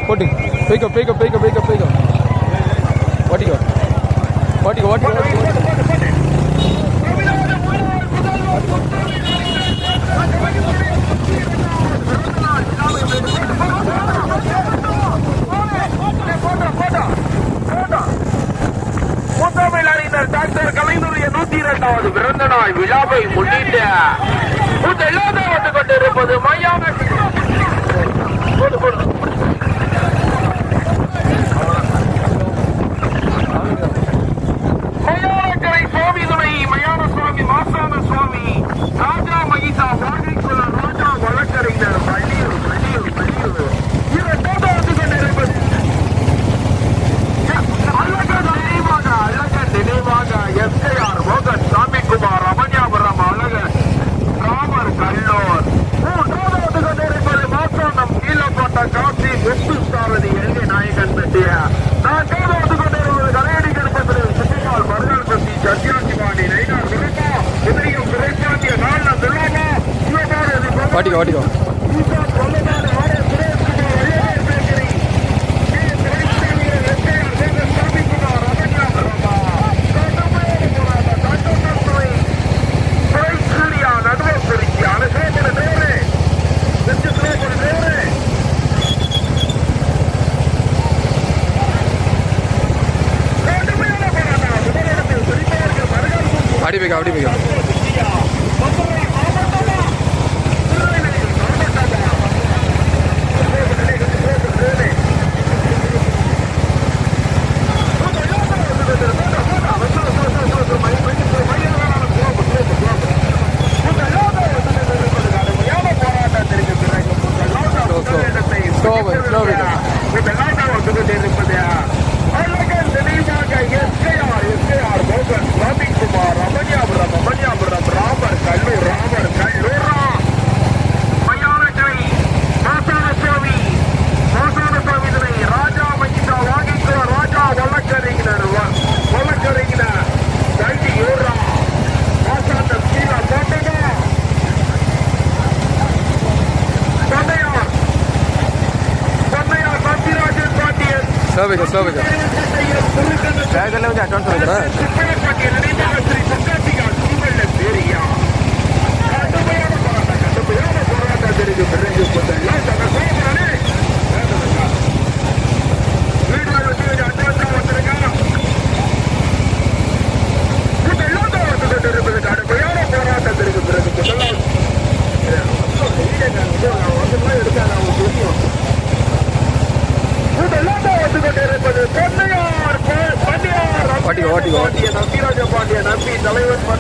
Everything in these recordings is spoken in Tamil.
போட்டு போய்க்கோ போய்க்கோ போய்க்கோ போய்க்கோ போய்க்கோ ஓட்டிக்கோ ஓட்டிக்கோ ஓட்டிக்கோ மூத்தமிழறிஞர் டாக்டர் கலைஞருடைய 102வது பிறந்த நாள் விழாவை முன்னிட்டு வந்து கொண்டிருப்பது மையான மயானக்கரை சுவாமி துணை மயான சுவாமி மாசான சுவாமி ராஜா மகிஷா வாகைக்குள்ள ராஜா வழக்கறிஞர் பள்ளியூர் பள்ளியூர் பள்ளியூர் இரண்டாவது வந்து கொண்டிருப்பது அழக நினைவாக எஸ்கைஆர் மோகன் சாமிக்குமார் ரமணியாபுரம் அழகர் ராமர் கல்லூர் மூன்றாவது வந்து கொண்டிருப்பது மாசானம் கீழப்பட்ட காசி முத்து சாரதி எல்கை நாயகன் பெட்டிய நான்காவது வந்து கொண்டிருப்பது கலையடி கணபதி சுப்பிமால் மருகல் பத்தி சத்யாசிவாணி நைனார் விருப்பா உதயம் விரைசாந்திய நாள் சொல்லாமா ஓட்டிக்கோ ஓட்டிக்கோ அப்படி போய்க்கோ அப்படி போய்க்கோ ஸ்லோ ஸ்லோ பேக்கெல்லாம் கொஞ்சம் அட்வான்ஸ் பண்ணிக்கிறேன்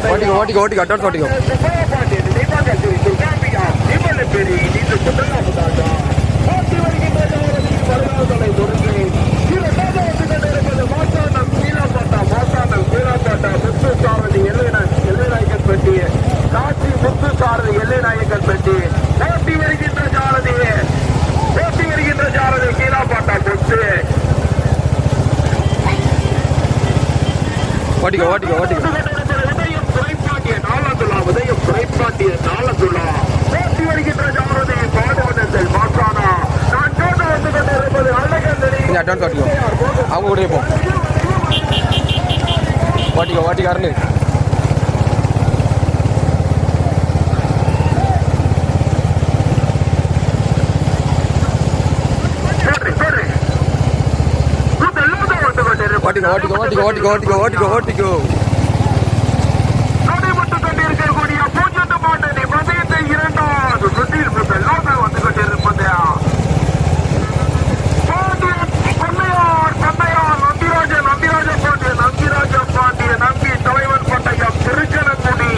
ஓட்டிக்கோ ஓட்டிக்கோ ஓட்டிக்கோ அட்வான்ஸ் ஓட்டிக்கோ காட்சி முத்து சாரதி எல்லை நாயக்கன் பெட்டி ஓட்டி வருகின்ற சாரதி கீழாப்பாட்டா முத்து ஓட்டிக்கோ ஓட்டிக்கோ ஓட்டிக்கோ உதயம் துறைப்பாண்டிய நாளந்துள்ளா உதயம் துறைப்பாண்டிய நாளந்துள்ளா ஓட்டி வருகின்ற சாரதி பாடுவனத்தில் மாசானா நான் கேட்டு வந்து கொண்டிருப்பது அழகன் அட்வான்ஸ் ஓட்டிக்கோ அவங்க கூட போ ஓட்டிக்கோ ஓட்டிக்காரன்னு ஓட்டிக்கோ ஓட்டிக்கோ ஓட்டிக்கோ ஓட்டிக்கோ ஓட்டிக்கோ ஓட்டிக்கோ ஓட்டிக்கோ நடைபெற்றுக் கொண்டிருக்கக்கூடிய பூஜ்ஜியத்து பாட்டணி பந்தயத்தை இரண்டாவது சுற்றில் முதலாக வந்து கொண்டிருப்பது நம்பிராஜ பாண்டிய நம்பி தலைவன் பட்டயம் திருச்சனங்குடி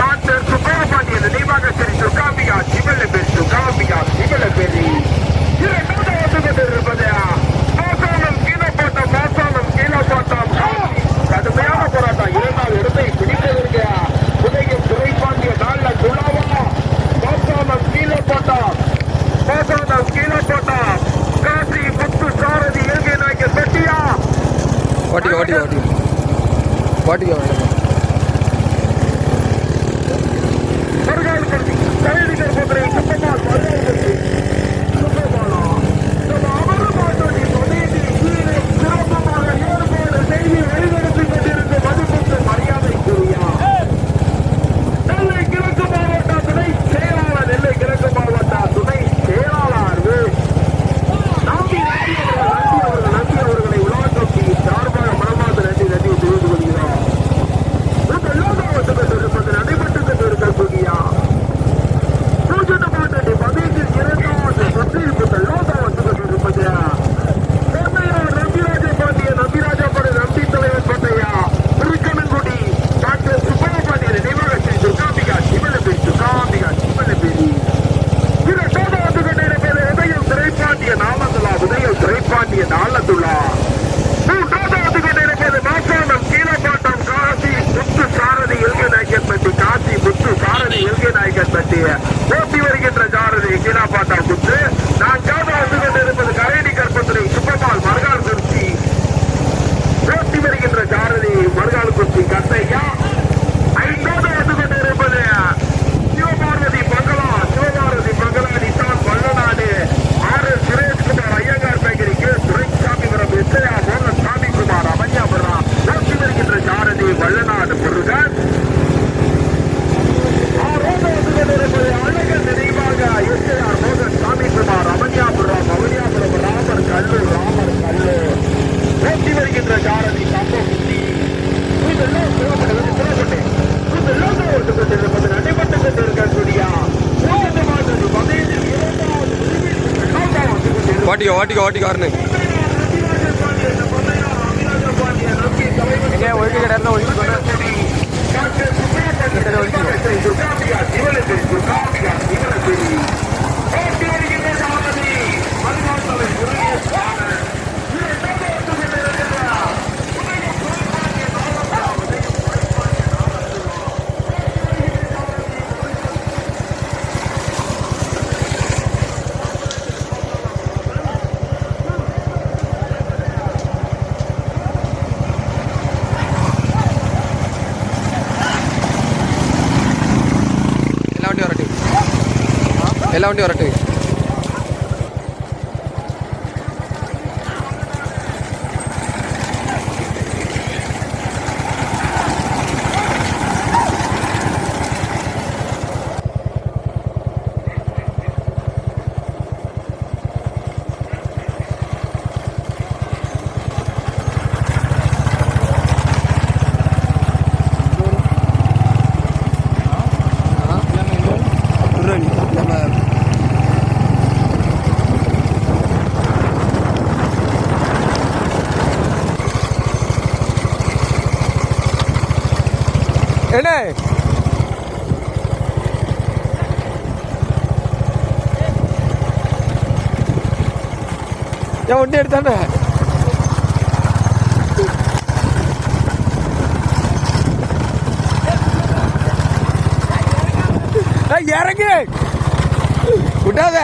டாக்டர் சுப்பரபாண்டியன் நினைவாக சரி சுகாம்பிகா சிவல பெரி இரண்டாவது வந்து கொண்டிருப்பது கடுமையான போராட்டம் இரண்டாவது இடத்தை பிடிப்பதற்கு உதயம் துறைப்பாண்டிய நாள்ல துளாவா மாசானம் கீழே போட்டா காசி முத்து சாரதி எல்கை நாயக்கர் பெட்டியா ஓட்டிக்கோ ஓட்டிக்கோ ஓட்டிக்கோ ஓட்டிக்கோ மருகால் பட்டி கலைஞர் போன்ற சுப்பமால் மருகால் பட்டி சுப்பமாலா ஓட்டிக்கோ ஓட்டிக்கோ ஓட்டிக்கோ வரணும் எங்கே ஒழுங்கு கிடையாது எல்லா வண்டியும் வரட்டு என்ன ஏன் ஒண்டி எடுத்தானே இறங்கு விட்டாத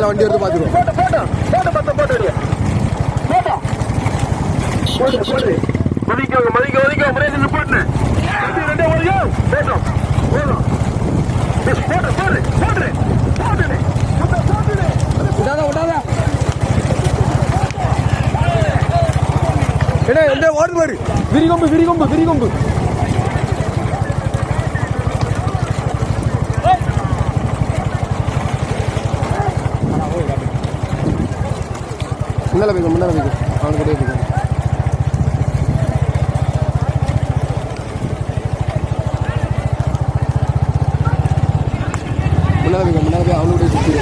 வண்டி எடுத்து பாத்துருவோம் என்ன ஓடு பாரு விரிகொம்பு விரிகொம்பு விரிகொம்பு முன்னால போய்க்கும் அவனு கூட போய்க்கும் முன்னால போய் அவனுடைய சுற்றி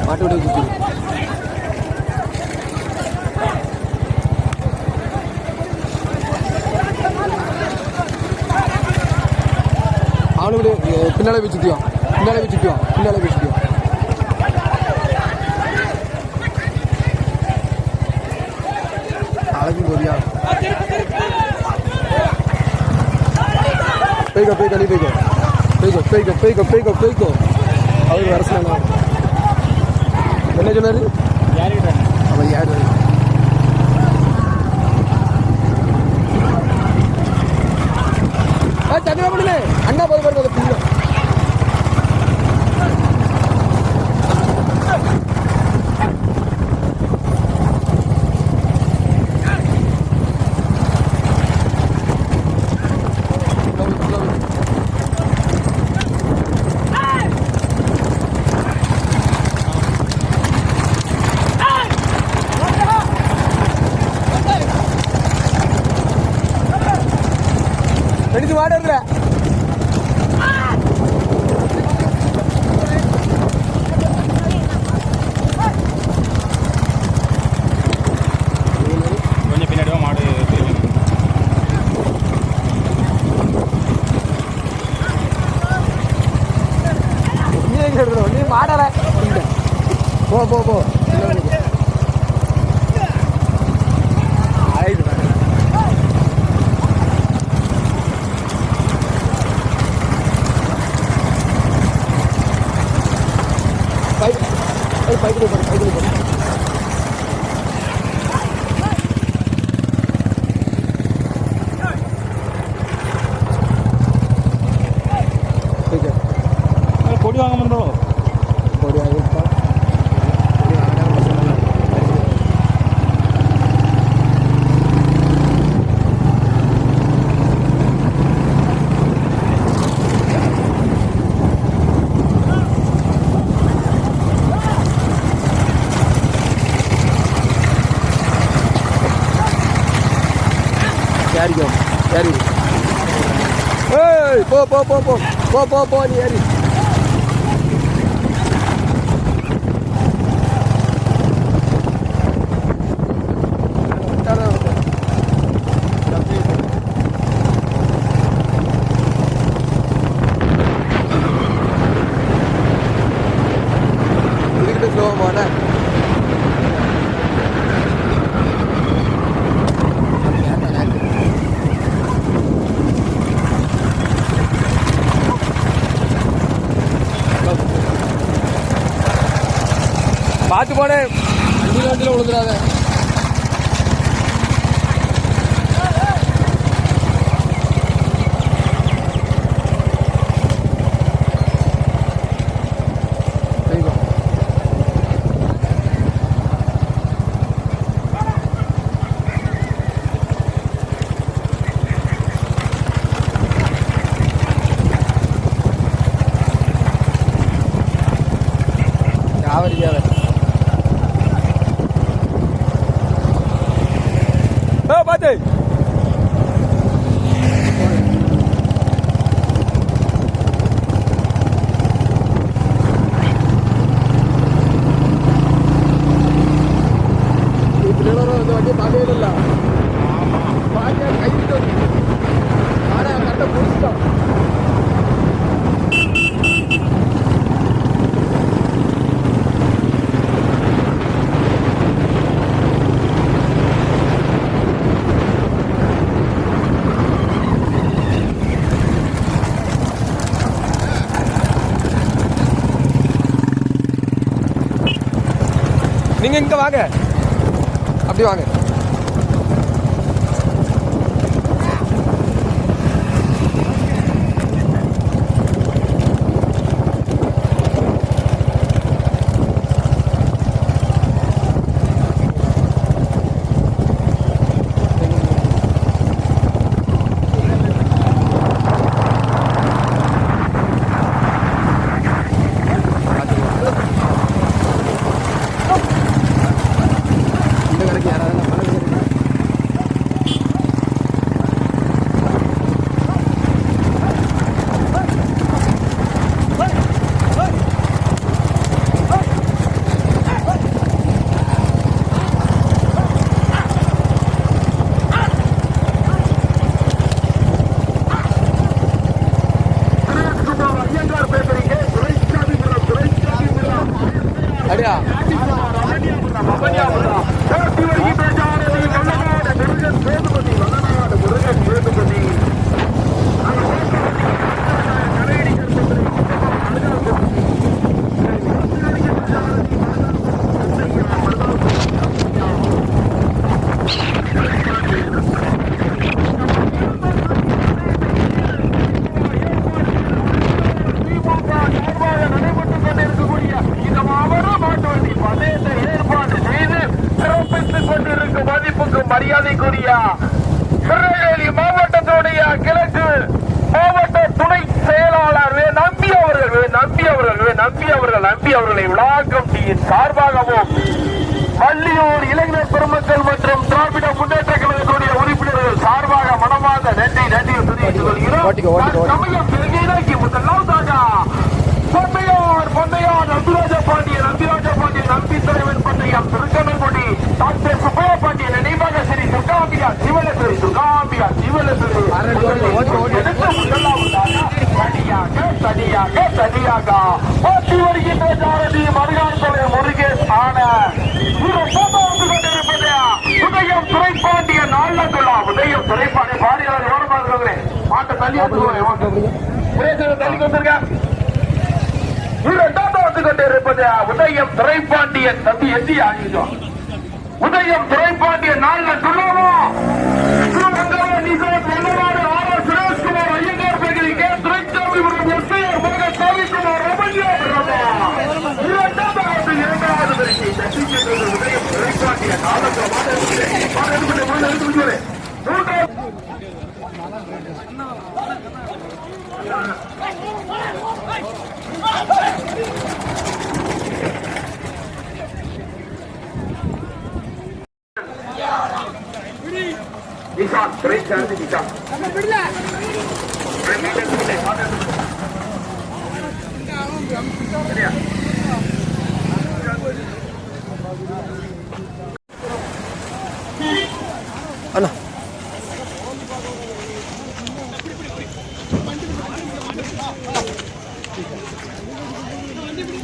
மாட்டோடைய சுற்றி அவனுடைய பின்னாலே போய் சுற்றியும் பின்னாலே போய் சுற்றியும் பின்னாலே போய் சுற்றியும் போதியா போய்க்கோ போய்க்கோ நீ போய்க்கோ போய்க்கோ போய்க்கோ போய்க்கோ போய்க்கோ போய்க்கோ அவருக்கு வர சொன்னாங்க என்ன சொன்னாரு அவன் யார் தனியாக பண்ணுங்க அண்ணா போது போது பிள்ளை எடுத்து மாடுற கொஞ்சம் பின்னாடிவா மாடு நீ மாடல போ போ போ பைக்கில் போடு பைக்கில் போடு பொடி வாங்க பண்ணுறோம் பொடி வாங்கிப்பா ஏறிக்கோ ஏறி ஏய் போ போ போ போ போ போ போ நீ ஏறி இதுக்கிட்ட ஸ்லோவாக போனேன் பார்த்து போனேன் வண்டியில் விழுந்துடாத யாவரிக்காத பார்த்து வண்டி பார்க்கவே இல்லை பாட்டியா கைட்டு ஆனால் கரெக்டாக பிடிச்சிட்டோம் நீங்கள் இங்கே வாங்க அப்படி வாங்க அடியா மரியாதைக்குரிய திருநெல்வேலி மாவட்டத்துடைய கிழக்கு மாவட்ட துணை செயலாளர் நம்பி அவர்களை விழாக்கம் டீயின் சார்பாகவும் வள்ளியூர் இளைஞர் பெருமக்கள் மற்றும் திராவிட முன்னேற்ற கழகத்துடைய உறுப்பினர்கள் சார்பாக மனமார்ந்த நன்றி தெரிவித்துக் கொள்கிறோம். சமயம் நோக்கி முதலாவதாக பொன்னையார் நம்பிராஜ பாண்டியன் நம்பி தலைவன் பண்ணையம் திருக்கணங்குடி டாக்டர் சுப்பையா பாண்டியன் நினைவாக ஸ்ரீ துர்காம்பியா சிவலசரி தனியாக ஓட்டி வருகின்ற சாரதி மருகான்துறை முருகேஷ் ஆன உதயம் துறைப்பாண்டிய நாளந்துள்ளா உதயம் துறைப்பாண்டிய பாடியாளர் ஓரமாக மாட்ட தள்ளி தள்ளி வந்திருக்க இரண்டாவது கொண்டிருப்பது உதயம் துறைப்பாண்டியன் தம்பி எட்டி ஆகிட்டோம். உதயம் துறைப்பாண்டியன் நாள்ல சொல்லுவோம் சுரேஷ்குமார் ஐயங்கார் பகுதி கே துரைசாமி எஸ்ஐஆர் மகன் சாமிக்குமார் இரண்டாவது உதயம் துறைப்பாண்டியன் நிஷாந்த் பிரேக் சார்ஜ் நிஷாந்த் சரியா